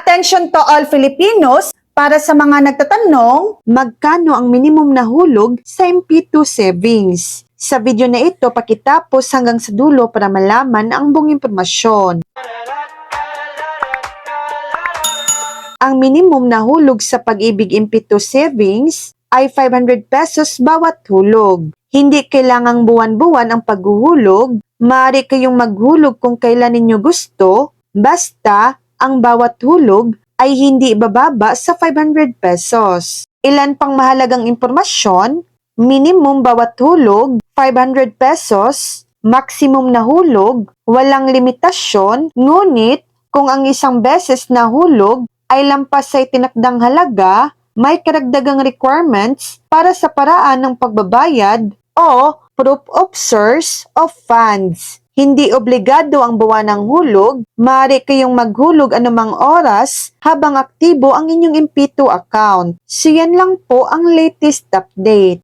Attention to all Filipinos, para sa mga nagtatanong, magkano ang minimum na hulog sa MP2 savings? Sa video na ito, pakitapos hanggang sa dulo para malaman ang buong impormasyon. Ang minimum na hulog sa Pag-ibig MP2 savings ay 500 pesos bawat hulog. Hindi kailangang buwan-buwan ang paghuhulog, maaari kayong maghulog kung kailan ninyo gusto, basta ang bawat hulog ay hindi bababa sa 500 pesos. Ilan pang mahalagang impormasyon? Minimum bawat hulog, 500 pesos. Maximum na hulog, walang limitasyon. Ngunit, kung ang isang beses na hulog ay lampas sa itinakdang halaga, may karagdagang requirements para sa paraan ng pagbabayad o proof of source of funds. Hindi obligado ang buwan ng hulog, maaari kayong maghulog anumang oras habang aktibo ang inyong MP2 account. So yan lang po ang latest update.